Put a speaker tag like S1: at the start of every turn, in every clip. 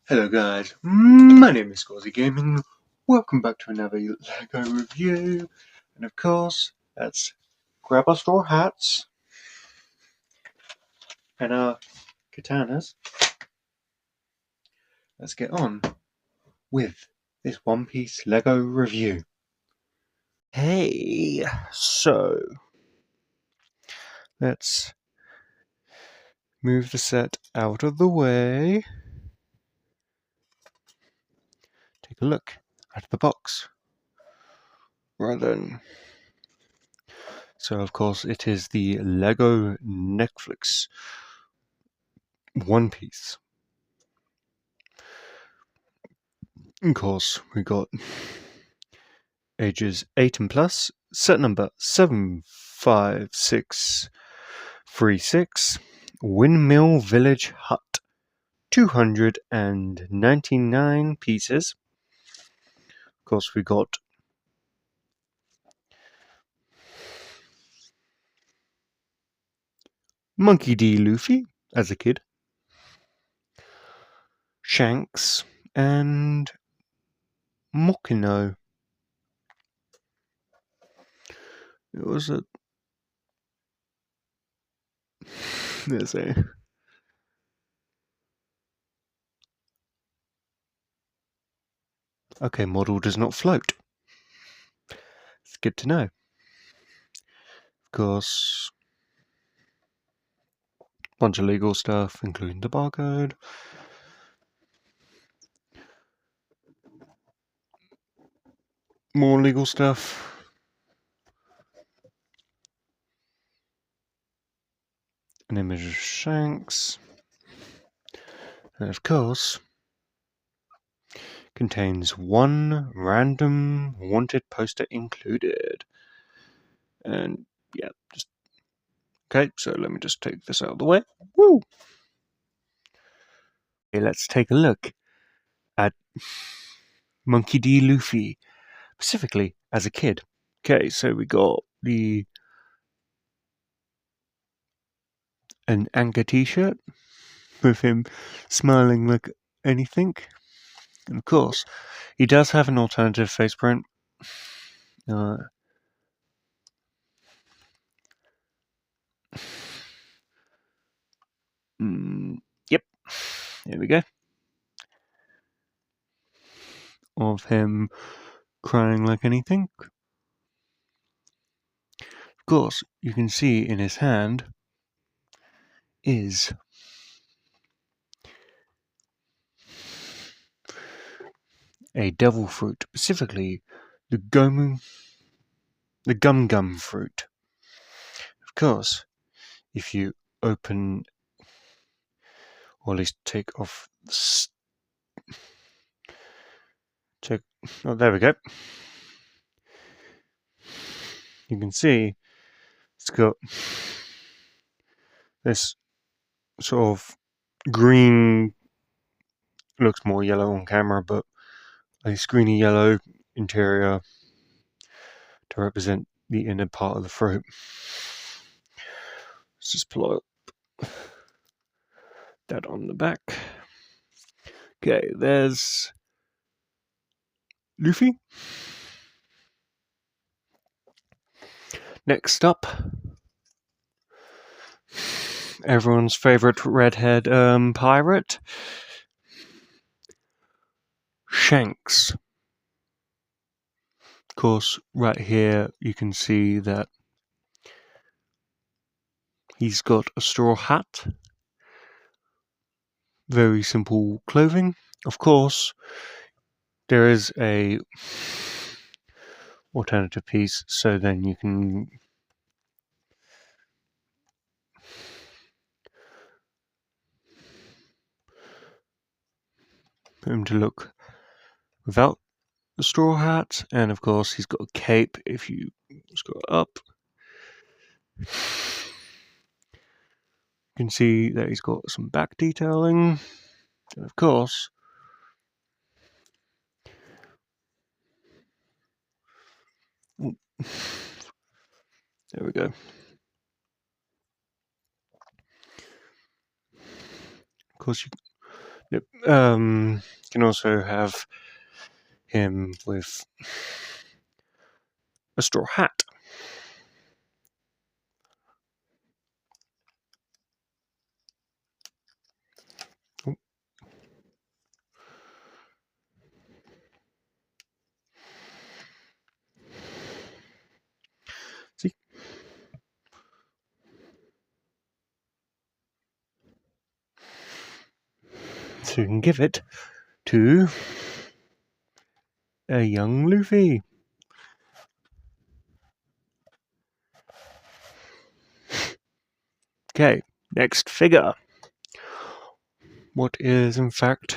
S1: Hello guys, my name is Scorzy Gaming. Welcome back to another LEGO review. And of course, let's grab our straw hats and our katanas. Let's get on with this One Piece LEGO review. Hey, so let's move the set out of the way. Take a look at the box. Right then. So of course it is the LEGO Netflix One Piece. Of course, we got ages 8 and plus, set number 75636, Windmill Village Hut, 299 pieces. Of course, we got Monkey D. Luffy as a kid, Shanks, and Mokino. It was a... Let's say... Okay, model does not float. It's good to know. Of course, bunch of legal stuff, including the barcode. More legal stuff. An image of Shanks. And of course, contains one random wanted poster included. And yeah, just okay, so let me just take this out of the way. Woo! Okay, let's take a look at Monkey D. Luffy, specifically as a kid. Okay, so we got an Anchor t-shirt with him smiling like anything. And of course, he does have an alternative face print. Yep, there we go. Of him crying like anything. Of course, you can see in his hand is a devil fruit, specifically the gum fruit. Of course, if you open, or at least take off, oh, there we go. You can see it's got this sort of green, looks more yellow on camera, but a screeny yellow interior to represent the inner part of the fruit. Let's just pull up that on the back. Okay, there's Luffy. Next up, everyone's favorite redhead pirate, Shanks. Of course, right here you can see that he's got a straw hat. Very simple clothing. Of course, there is a alternative piece, so then you can put him to look without the straw hat, and of course he's got a cape if you scroll up. You can see that he's got some back detailing, and of course there we go. Of course, Yep. You can also have him with a straw hat. Oh. See? So you can give it to a young Luffy. Okay, next figure. What is, in fact,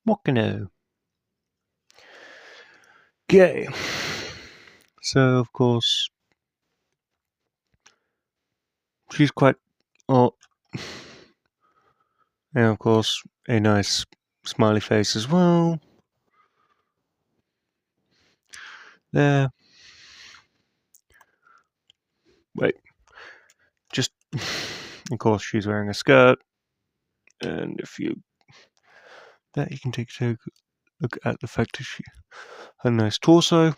S1: Moccano. Okay. So, of course, she's quite... Oh, and of course, a nice smiley face as well. There. Wait. Just... Of course, she's wearing a skirt. And if you... There, you can take a look at the fact that she... Her nice torso.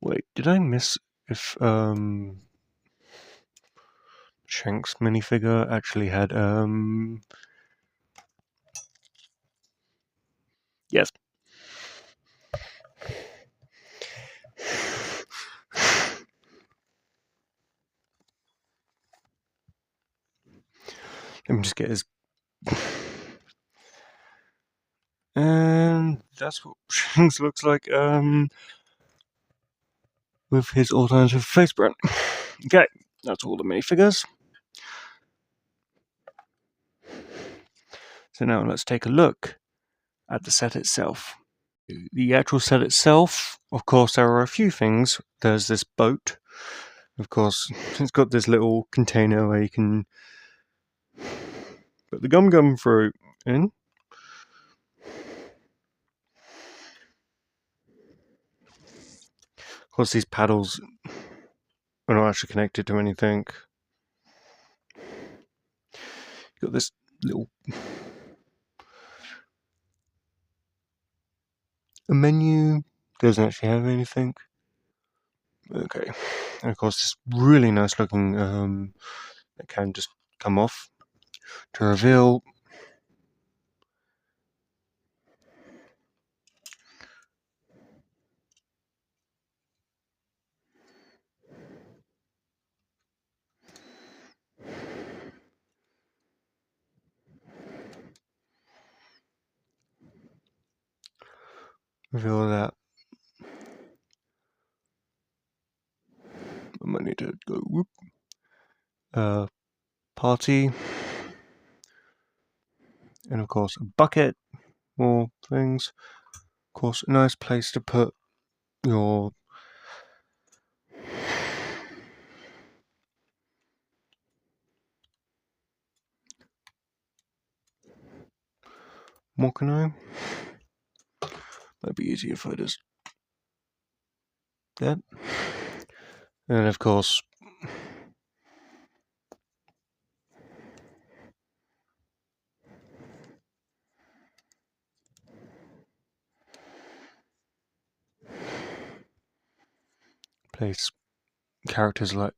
S1: Wait, did I miss if, Shanks minifigure actually had, Yes. Let me just get his... And that's what Shanks looks like, with his alternative face brand. Okay, that's all the minifigures. So now let's take a look at the set itself. The actual set itself, of course, there are a few things. There's this boat. Of course, it's got this little container where you can put the gum fruit in. Of course, these paddles are not actually connected to anything. You've got this little menu. Doesn't actually have anything. Okay. And of course, this really nice looking that can just come off to reveal that. I might need to go whoop. Party. And of course, a bucket. More things. Of course, a nice place to put your Moccano. Might be easier if I just... That. And of course, place characters like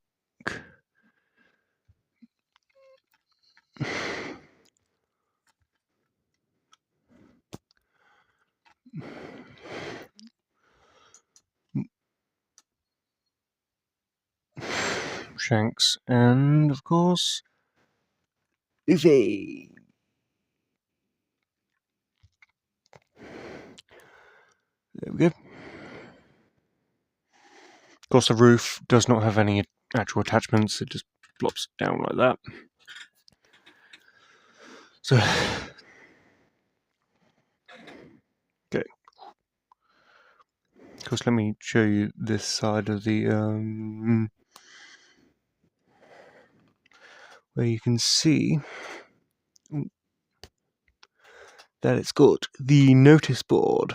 S1: Shanks and, of course, Luffy. There we go. Of course, the roof does not have any actual attachments. It just flops down like that. So, okay. Of course, let me show you this side of the where you can see that it's got the notice board,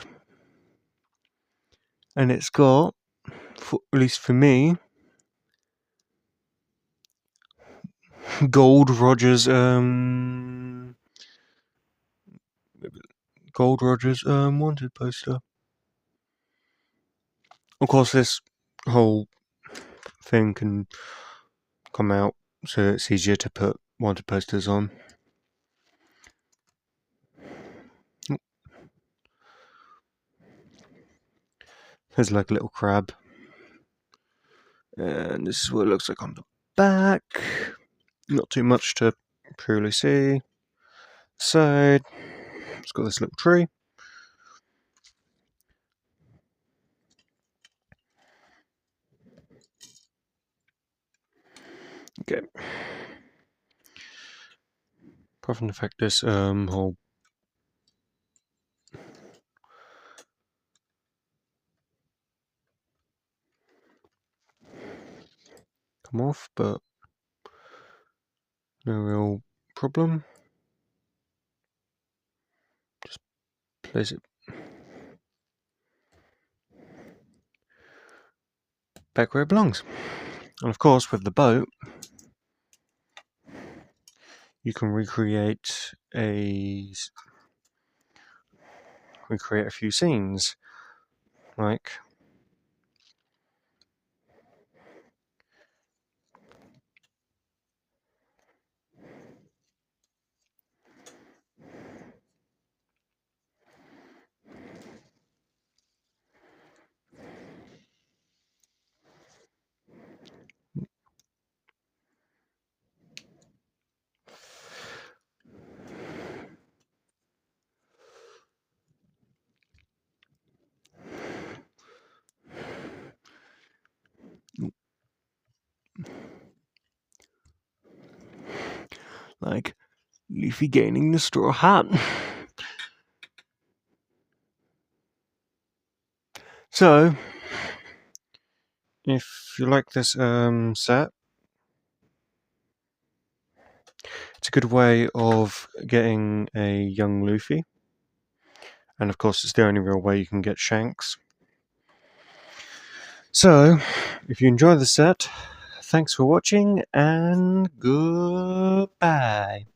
S1: and it's got, at least for me, Gold Rogers wanted poster. Of course, this whole thing can come out, so it's easier to put wanted posters on. There's like a little crab. And this is what it looks like on the back. Not too much to truly see. Side, it's got this little tree. Okay. Apart from the fact this whole come off, but no real problem. Just place it back where it belongs. And of course, with the boat, you can recreate a few scenes, like Luffy gaining the straw hat. So, if you like this set, it's a good way of getting a young Luffy. And of course, it's the only real way you can get Shanks. So, if you enjoy the set, thanks for watching and goodbye.